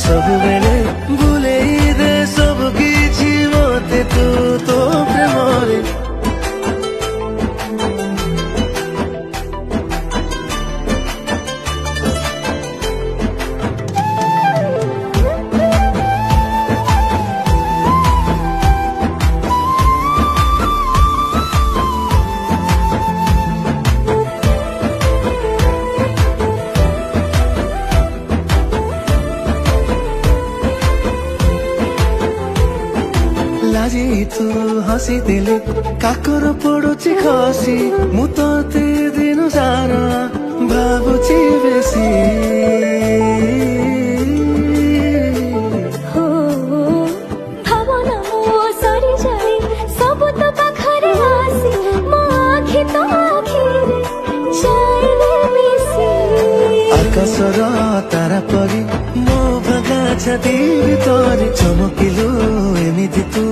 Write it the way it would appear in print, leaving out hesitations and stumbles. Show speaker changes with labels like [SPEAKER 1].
[SPEAKER 1] सब बेले भूले दे सब किछि मते तू तो प्रेमरे लाजी तू हसी देले काकर पड़ुची खसी मु ते दिन सारा भावुची बेसी
[SPEAKER 2] हो भावना मो सरी जाए सब तो पाखरे आसी मो आखि तो आखिरे जाए मिसी
[SPEAKER 1] आकाशर तारा परी मो भगा छाती भितरे चमकिलु एमिति तू